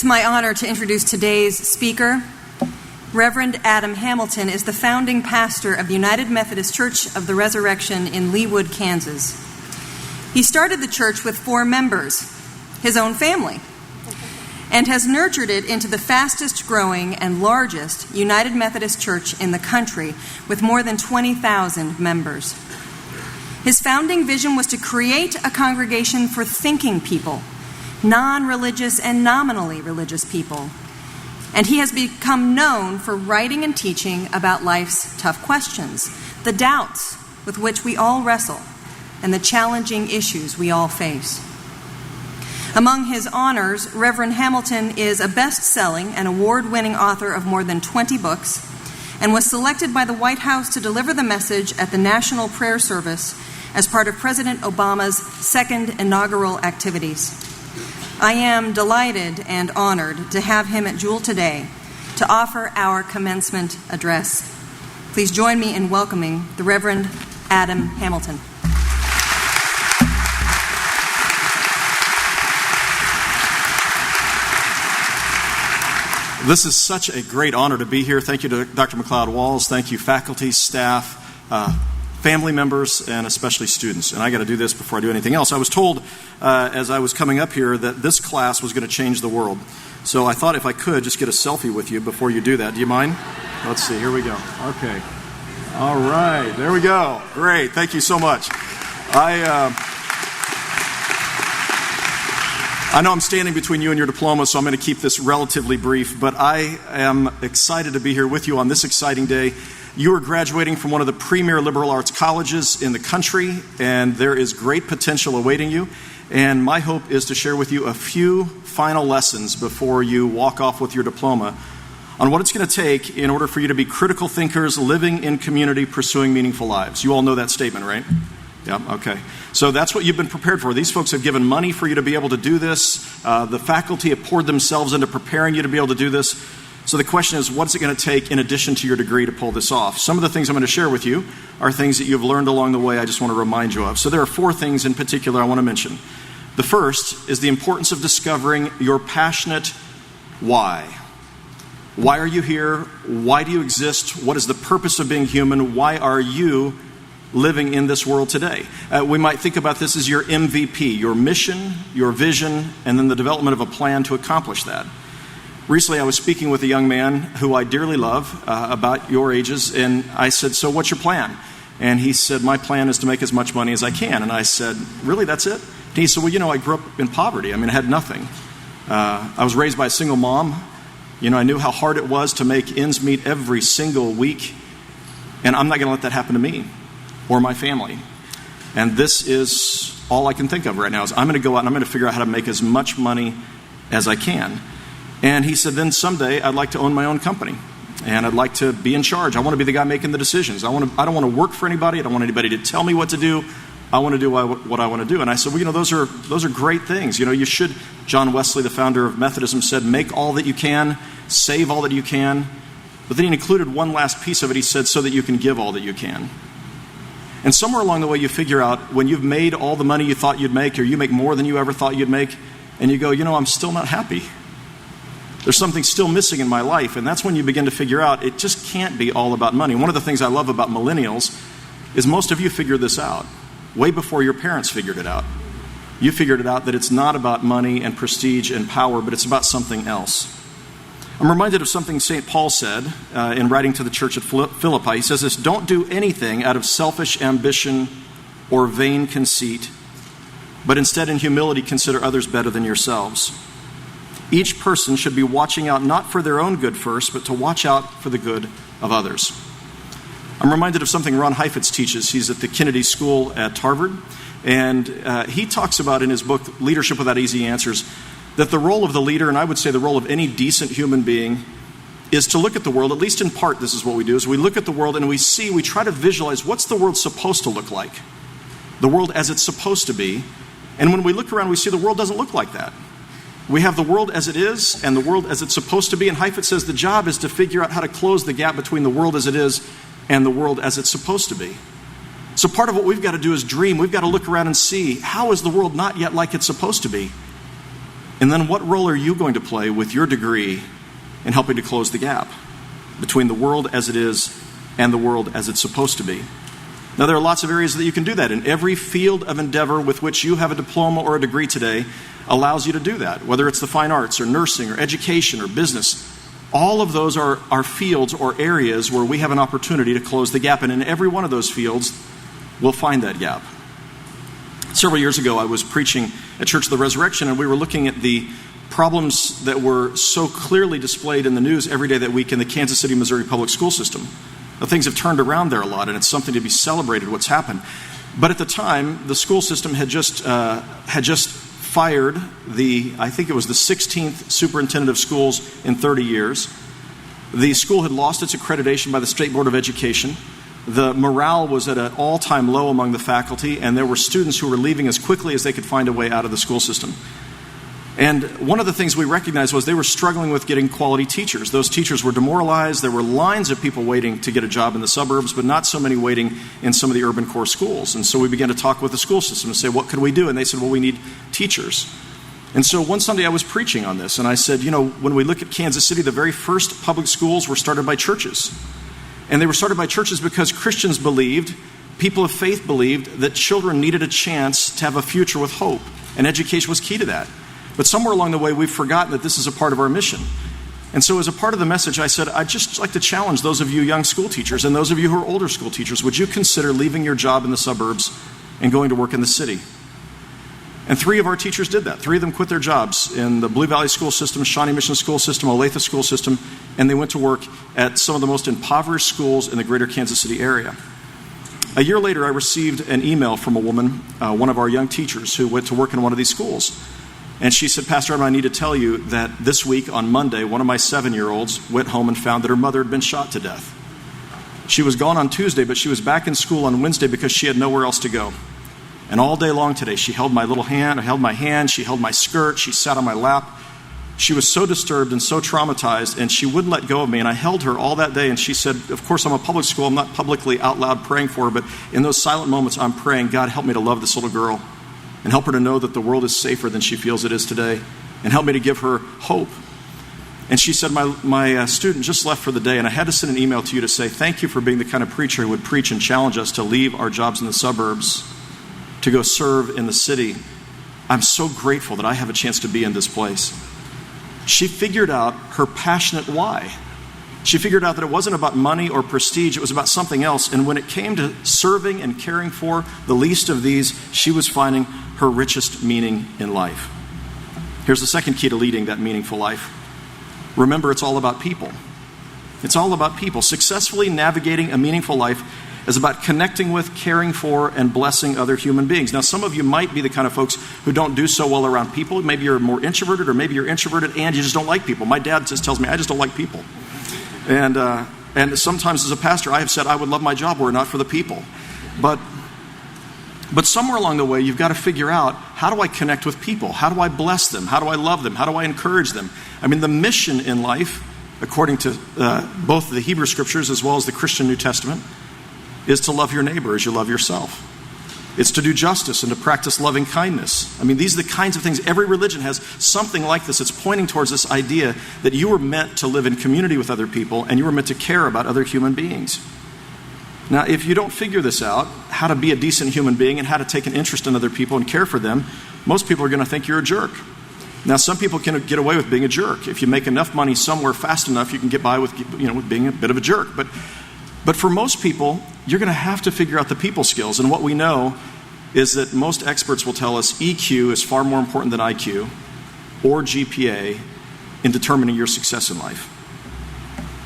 It's my honor to introduce today's speaker. Reverend Adam Hamilton is the founding pastor of the United Methodist Church of the Ressurection in Leawood, Kansas. He started the church with 4 members, his own family, and has nurtured it into the fastest growing and largest United Methodist Church in the country with more than 20,000 members. His founding vision was to create a congregation for thinking people, non-religious and nominally religious people. And he has become known for writing and teaching about life's tough questions, the doubts with which we all wrestle, and the challenging issues we all face. Among his honors, Reverend Hamilton is a best-selling and award-winning author of more than 20 books and was selected by the White House to deliver the message at the National Prayer Service as part of President Obama's second inaugural activities. I am delighted and honored to have him at Jewell today to offer our commencement address. Please join me in welcoming the Reverend Adam Hamilton. This is such a great honor to be here. Thank you to Dr. McLeod-Walls. Thank you, faculty, staff, family members, and especially students. And I got to do this before I do anything else. I was told as I was coming up here that this class was going to change the world. So I thought if I could just get a selfie with you before you do that. Do you mind? Let's see. Here we go. Okay. All right. There we go. Great. Thank you so much. I know I'm standing between you and your diploma, so I'm going to keep this relatively brief, but I am excited to be here with you on this exciting day. You are graduating from one of the premier liberal arts colleges in the country, and there is great potential awaiting you. And my hope is to share with you a few final lessons before you walk off with your diploma on what it's going to take in order for you to be critical thinkers, living in community, pursuing meaningful lives. You all know that statement, right? Yeah, okay. So that's what you've been prepared for. These folks have given money for you to be able to do this. The faculty have poured themselves into preparing you to be able to do this. So the question is, what's it going to take in addition to your degree to pull this off? Some of the things I'm going to share with you are things that you've learned along the way I just want to remind you of. So there are 4 things in particular I want to mention. The first is the importance of discovering your passionate why. Why are you here? Why do you exist? What is the purpose of being human? Why are you living in this world today? We might think about this as your MVP, your mission, your vision, and then the development of a plan to accomplish that. Recently, I was speaking with a young man who I dearly love, about your ages, and I said, so what's your plan? And he said, my plan is to make as much money as I can. And I said, really, that's it? And he said, well, I grew up in poverty. I mean, I had nothing. I was raised by a single mom. I knew how hard it was to make ends meet every single week, and I'm not going to let that happen to me or my family. And this is all I can think of right now is I'm going to go out and I'm going to figure out how to make as much money as I can. And he said, then someday I'd like to own my own company and I'd like to be in charge. I want to be the guy making the decisions. I don't want to work for anybody. I don't want anybody to tell me what to do. I want to do what I want to do. And I said, well, those are great things. You should, John Wesley, the founder of Methodism, said, make all that you can, save all that you can. But then he included one last piece of it. He said, so that you can give all that you can. And somewhere along the way, you figure out when you've made all the money you thought you'd make, or you make more than you ever thought you'd make, and you go, I'm still not happy. There's something still missing in my life. And that's when you begin to figure out it just can't be all about money. One of the things I love about millennials is most of you figured this out way before your parents figured it out. You figured it out that it's not about money and prestige and power, but it's about something else. I'm reminded of something St. Paul said in writing to the church at Philippi. He says this, don't do anything out of selfish ambition or vain conceit, but instead in humility consider others better than yourselves. Each person should be watching out not for their own good first, but to watch out for the good of others. I'm reminded of something Ron Heifetz teaches. He's at the Kennedy School at Harvard, and he talks about in his book, Leadership Without Easy Answers, that the role of the leader, and I would say the role of any decent human being, is to look at the world, at least in part this is what we do, is we look at the world and we try to visualize what's the world supposed to look like. The world as it's supposed to be. And when we look around, we see the world doesn't look like that. We have the world as it is and the world as it's supposed to be. And Heifetz says the job is to figure out how to close the gap between the world as it is and the world as it's supposed to be. So part of what we've got to do is dream. We've got to look around and see, how is the world not yet like it's supposed to be? And then what role are you going to play with your degree in helping to close the gap between the world as it is and the world as it's supposed to be? Now, there are lots of areas that you can do that. And every field of endeavor with which you have a diploma or a degree today allows you to do that, whether it's the fine arts or nursing or education or business. All of those are fields or areas where we have an opportunity to close the gap. And in every one of those fields, we'll find that gap. Several years ago, I was preaching at Church of the Ressurection, and we were looking at the problems that were so clearly displayed in the news every day that week in the Kansas City, Missouri public school system. Now, things have turned around there a lot, and it's something to be celebrated what's happened. But at the time, the school system had just fired I think it was the 16th superintendent of schools in 30 years. The school had lost its accreditation by the State Board of Education. The morale was at an all-time low among the faculty, and there were students who were leaving as quickly as they could find a way out of the school system. And one of the things we recognized was they were struggling with getting quality teachers. Those teachers were demoralized. There were lines of people waiting to get a job in the suburbs, but not so many waiting in some of the urban core schools. And so we began to talk with the school system and say, what could we do? And they said, well, we need teachers. And so one Sunday I was preaching on this, and I said, when we look at Kansas City, the very first public schools were started by churches. And they were started by churches because Christians believed, people of faith believed, that children needed a chance to have a future with hope. And education was key to that. But somewhere along the way, we've forgotten that this is a part of our mission. And so as a part of the message, I said, I'd just like to challenge those of you young school teachers and those of you who are older school teachers, would you consider leaving your job in the suburbs and going to work in the city? And 3 of our teachers did that. 3 of them quit their jobs in the Blue Valley School System, Shawnee Mission School System, Olathe School System, and they went to work at some of the most impoverished schools in the greater Kansas City area. A year later, I received an email from a woman, one of our young teachers, who went to work in one of these schools. And she said, Pastor Adam, I need to tell you that this week on Monday, one of my 7-year-olds went home and found that her mother had been shot to death. She was gone on Tuesday, but she was back in school on Wednesday because she had nowhere else to go. And all day long today, she held my little hand, I held my hand, she held my skirt, she sat on my lap. She was so disturbed and so traumatized, and she wouldn't let go of me. And I held her all that day, and she said, of course, I'm a public school, I'm not publicly out loud praying for her, but in those silent moments, I'm praying, God, help me to love this little girl. And help her to know that the world is safer than she feels it is today. And help me to give her hope. And she said, my student just left for the day, and I had to send an email to you to say, thank you for being the kind of preacher who would preach and challenge us to leave our jobs in the suburbs to go serve in the city. I'm so grateful that I have a chance to be in this place. She figured out her passionate why. She figured out that it wasn't about money or prestige, it was about something else. And when it came to serving and caring for the least of these, she was finding her richest meaning in life. Here's the second key to leading that meaningful life. Remember, it's all about people. It's all about people. Successfully navigating a meaningful life is about connecting with, caring for, and blessing other human beings. Now, some of you might be the kind of folks who don't do so well around people. Maybe you're more introverted, or maybe you're introverted and you just don't like people. My dad just tells me, I just don't like people. And sometimes as a pastor, I have said I would love my job were it not for the people. But somewhere along the way, you've got to figure out, how do I connect with people? How do I bless them? How do I love them? How do I encourage them? I mean, the mission in life, according to both the Hebrew Scriptures as well as the Christian New Testament, is to love your neighbor as you love yourself. It's to do justice and to practice loving kindness. I mean, these are the kinds of things. Every religion has something like this. It's pointing towards this idea that you were meant to live in community with other people and you were meant to care about other human beings. Now, if you don't figure this out, how to be a decent human being and how to take an interest in other people and care for them, most people are going to think you're a jerk. Now, some people can get away with being a jerk. If you make enough money somewhere fast enough, you can get by with being a bit of a jerk. But for most people, you're going to have to figure out the people skills. And what we know is that most experts will tell us EQ is far more important than IQ or GPA in determining your success in life.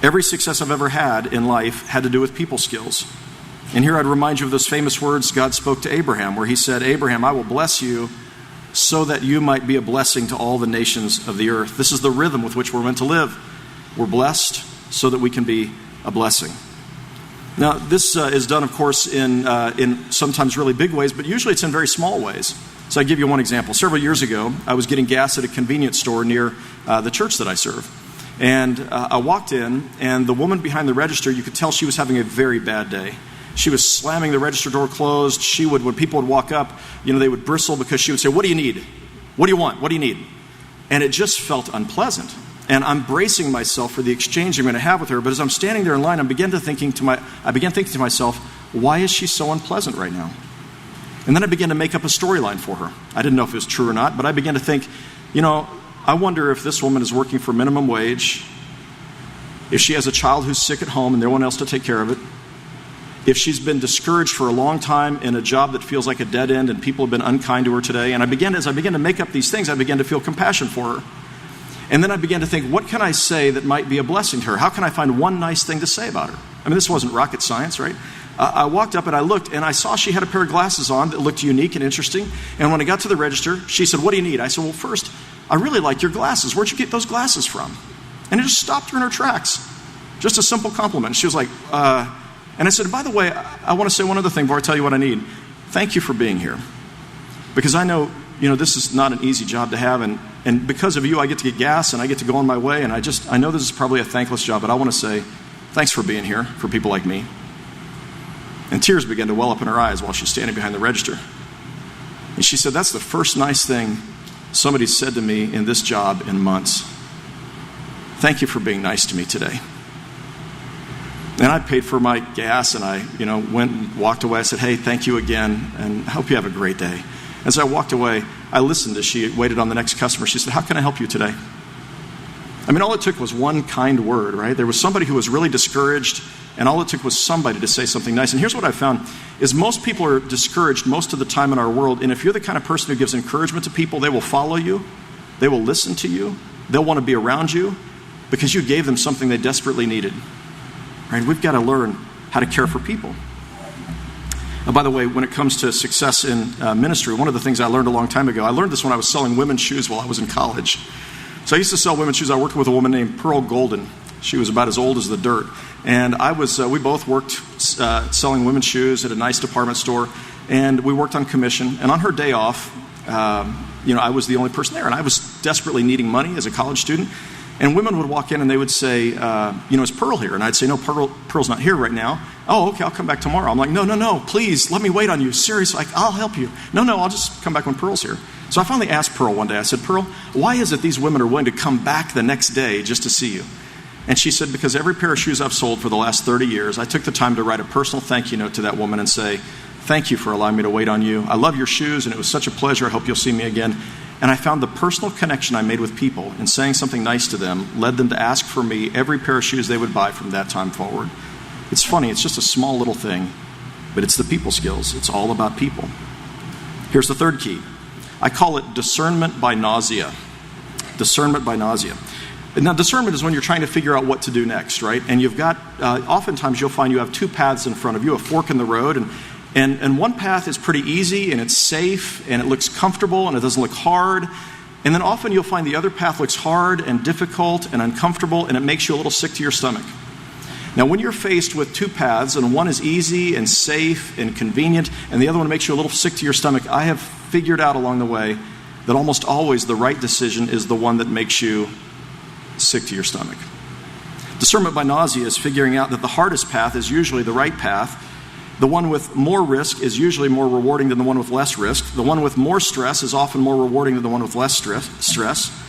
Every success I've ever had in life had to do with people skills. And here I'd remind you of those famous words God spoke to Abraham, where he said, Abraham, I will bless you so that you might be a blessing to all the nations of the earth. This is the rhythm with which we're meant to live. We're blessed so that we can be a blessing. Now, this is done, of course, in sometimes really big ways, but usually it's in very small ways. So I'll give you one example. Several years ago, I was getting gas at a convenience store near the church that I serve. And I walked in, and the woman behind the register, you could tell she was having a very bad day. She was slamming the register door closed. She would, when people would walk up, they would bristle because she would say, what do you need? What do you want? What do you need? and it just felt unpleasant. And I'm bracing myself for the exchange I'm going to have with her. But as I'm standing there in line, I began thinking to myself, why is she so unpleasant right now? And then I began to make up a storyline for her. I didn't know if it was true or not, but I began to think, I wonder if this woman is working for minimum wage, if she has a child who's sick at home and no one else to take care of it, if she's been discouraged for a long time in a job that feels like a dead end and people have been unkind to her today. And as I began to make up these things, I began to feel compassion for her. And then I began to think, what can I say that might be a blessing to her? How can I find one nice thing to say about her? I mean, this wasn't rocket science, right? I walked up and I looked and I saw she had a pair of glasses on that looked unique and interesting. And when I got to the register, she said, what do you need? I said, well, first, I really like your glasses. Where'd you get those glasses from? And it just stopped her in her tracks. Just a simple compliment. She was like, and I said, by the way, I want to say one other thing before I tell you what I need. Thank you for being here. Because I know, this is not an easy job to have. And because of you, I get to get gas and I get to go on my way. And I know this is probably a thankless job, but I want to say thanks for being here for people like me. And tears began to well up in her eyes while she's standing behind the register. And she said, that's the first nice thing somebody said to me in this job in months. Thank you for being nice to me today. And I paid for my gas and I, went and walked away. I said, hey, thank you again and I hope you have a great day. As I walked away, I listened as she waited on the next customer. She said, how can I help you today? I mean, all it took was one kind word, right? There was somebody who was really discouraged, and all it took was somebody to say something nice. And here's what I found, is most people are discouraged most of the time in our world, and if you're the kind of person who gives encouragement to people, they will follow you, they will listen to you, they'll want to be around you, because you gave them something they desperately needed. Right? We've got to learn how to care for people. By the way, when it comes to success in ministry, one of the things I learned a long time ago, I learned this when I was selling women's shoes while I was in college. So I used to sell women's shoes. I worked with a woman named Pearl Golden. She was about as old as the dirt. And we both worked selling women's shoes at a nice department store. And we worked on commission. And on her day off, I was the only person there. And I was desperately needing money as a college student. And women would walk in and they would say, is Pearl here? And I'd say, no, Pearl's not here right now. Oh, okay, I'll come back tomorrow. I'm like, no, please, let me wait on you. Seriously, I'll help you. No, I'll just come back when Pearl's here. So I finally asked Pearl one day, I said, Pearl, why is it these women are willing to come back the next day just to see you? And she said, because every pair of shoes I've sold for the last 30 years, I took the time to write a personal thank you note to that woman and say, thank you for allowing me to wait on you. I love your shoes and it was such a pleasure. I hope you'll see me again. And I found the personal connection I made with people and saying something nice to them led them to ask for me every pair of shoes they would buy from that time forward. It's funny, it's just a small little thing, but it's the people skills. It's all about people. Here's the third key. I call it discernment by nausea. Discernment by nausea. Now, discernment is when you're trying to figure out what to do next, right? And you've got, oftentimes you'll find you have two paths in front of you, a fork in the road, and one path is pretty easy and it's safe and it looks comfortable and it doesn't look hard. And then often you'll find the other path looks hard and difficult and uncomfortable and it makes you a little sick to your stomach. Now, when you're faced with two paths and one is easy and safe and convenient and the other one makes you a little sick to your stomach, I have figured out along the way that almost always the right decision is the one that makes you sick to your stomach. Discernment by nausea is figuring out that the hardest path is usually the right path. The one with more risk is usually more rewarding than the one with less risk. The one with more stress is often more rewarding than the one with less stress.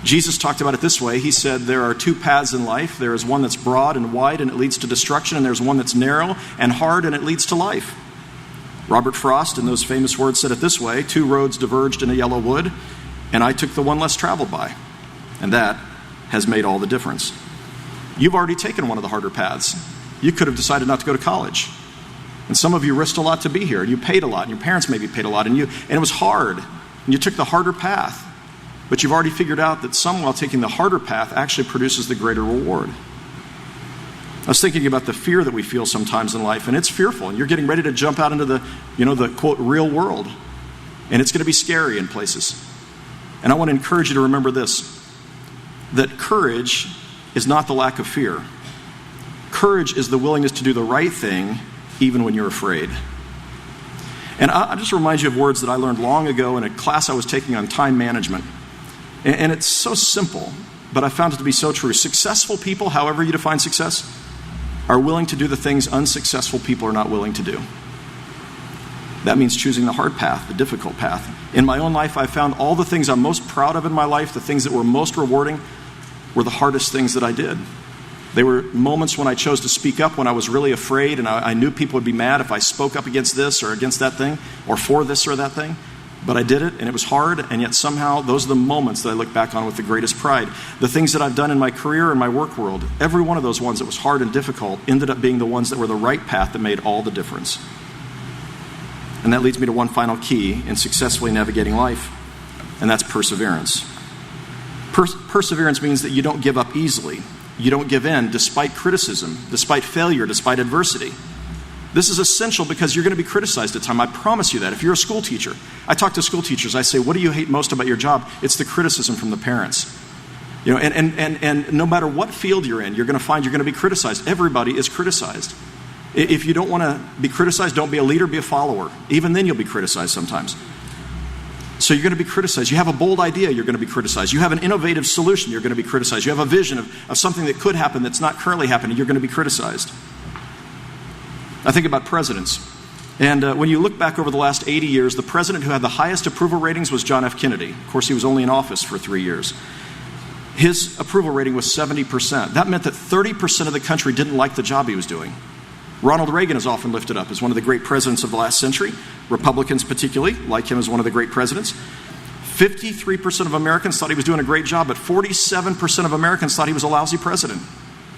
Jesus talked about it this way. He said there are two paths in life. There is one that's broad and wide and it leads to destruction, and there's one that's narrow and hard and it leads to life. Robert Frost, in those famous words, said it this way: 2 roads diverged in a yellow wood, and I took the one less traveled by. And that has made all the difference. You've already taken one of the harder paths. You could have decided not to go to college. And some of you risked a lot to be here, and you paid a lot, and your parents maybe paid a lot, and it was hard, and you took the harder path. But you've already figured out that somehow taking the harder path actually produces the greater reward. I was thinking about the fear that we feel sometimes in life, and it's fearful, and you're getting ready to jump out into the quote, real world, and it's going to be scary in places. And I want to encourage you to remember this, that courage is not the lack of fear. Courage is the willingness to do the right thing even when you're afraid. And I'll just remind you of words that I learned long ago in a class I was taking on time management. And it's so simple, but I found it to be so true. Successful people, however you define success, are willing to do the things unsuccessful people are not willing to do. That means choosing the hard path, the difficult path. In my own life, I found all the things I'm most proud of in my life, the things that were most rewarding, were the hardest things that I did. They were moments when I chose to speak up when I was really afraid, and I knew people would be mad if I spoke up against this or against that thing, or for this or that thing. But I did it, and it was hard, and yet somehow those are the moments that I look back on with the greatest pride. The things that I've done in my career and my work world, every one of those ones that was hard and difficult ended up being the ones that were the right path that made all the difference. And that leads me to one final key in successfully navigating life, and that's perseverance. Perseverance means that you don't give up easily. You don't give in despite criticism, despite failure, despite adversity. This is essential because you're going to be criticized at times. I promise you that. If you're a school teacher, I talk to school teachers. I say, what do you hate most about your job? It's the criticism from the parents. You know, and no matter what field you're in, you're going to find you're going to be criticized. Everybody is criticized. If you don't want to be criticized, don't be a leader, be a follower. Even then you'll be criticized sometimes. So you're going to be criticized. You have a bold idea, you're going to be criticized. You have an innovative solution, you're going to be criticized. You have a vision of something that could happen that's not currently happening, you're going to be criticized. I think about presidents. And when you look back over the last 80 years, the president who had the highest approval ratings was John F. Kennedy. Of course, he was only in office for 3 years. His approval rating was 70%. That meant that 30% of the country didn't like the job he was doing. Ronald Reagan is often lifted up as one of the great presidents of the last century. Republicans particularly like him as one of the great presidents. 53% of Americans thought he was doing a great job, but 47% of Americans thought he was a lousy president.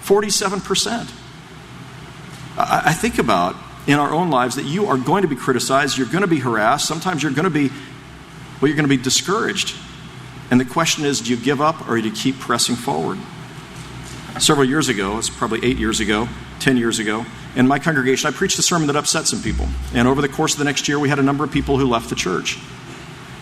47%. I think about in our own lives that you are going to be criticized, you're going to be harassed, sometimes you're going to be discouraged. And the question is, do you give up or do you keep pressing forward? Several years ago, it's probably 8 years ago, 10 years ago, in my congregation, I preached a sermon that upset some people. And over the course of the next year, we had a number of people who left the church.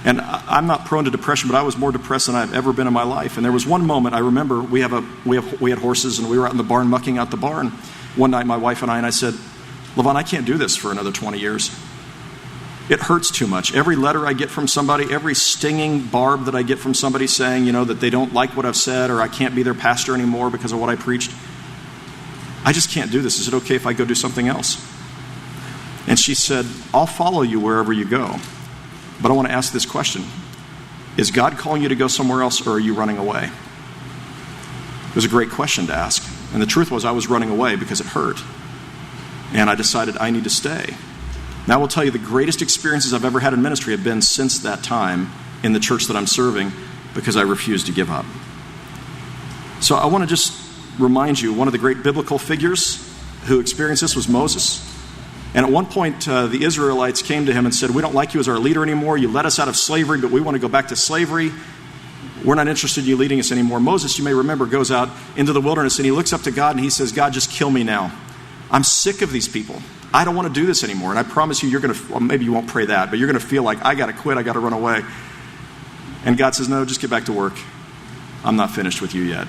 And I'm not prone to depression, but I was more depressed than I've ever been in my life. And there was one moment I remember we had horses, and we were out in the barn mucking out the barn. One night, my wife and I said, "Levon, I can't do this for another 20 years. It hurts too much. Every letter I get from somebody, every stinging barb that I get from somebody saying, that they don't like what I've said, or I can't be their pastor anymore because of what I preached. I just can't do this. Is it okay if I go do something else?" And she said, "I'll follow you wherever you go. But I want to ask this question. Is God calling you to go somewhere else, or are you running away?" It was a great question to ask. And the truth was I was running away because it hurt. And I decided I need to stay. Now I will tell you the greatest experiences I've ever had in ministry have been since that time in the church that I'm serving because I refused to give up. So I want to just remind you, one of the great biblical figures who experienced this was Moses. And at one point, the Israelites came to him and said, "We don't like you as our leader anymore. You led us out of slavery, but we want to go back to slavery. We're not interested in you leading us anymore." Moses, you may remember, goes out into the wilderness and he looks up to God and he says, "God, just kill me now. I'm sick of these people. I don't want to do this anymore." And I promise you, maybe you won't pray that, but you're going to feel like, I got to quit, I got to run away. And God says, "No, just get back to work. I'm not finished with you yet."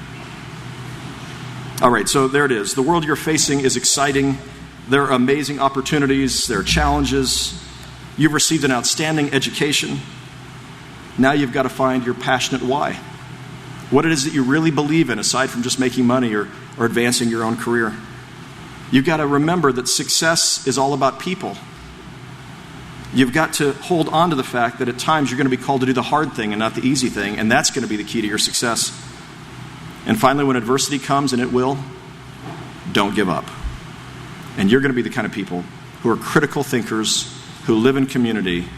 All right, so there it is. The world you're facing is exciting. There are amazing opportunities. There are challenges. You've received an outstanding education. Now you've got to find your passionate why. What it is that you really believe in, aside from just making money or advancing your own career. You've got to remember that success is all about people. You've got to hold on to the fact that at times you're going to be called to do the hard thing and not the easy thing, and that's going to be the key to your success. And finally, when adversity comes, and it will, don't give up. And you're going to be the kind of people who are critical thinkers, who live in community,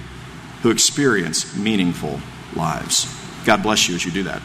who experience meaningful lives. God bless you as you do that.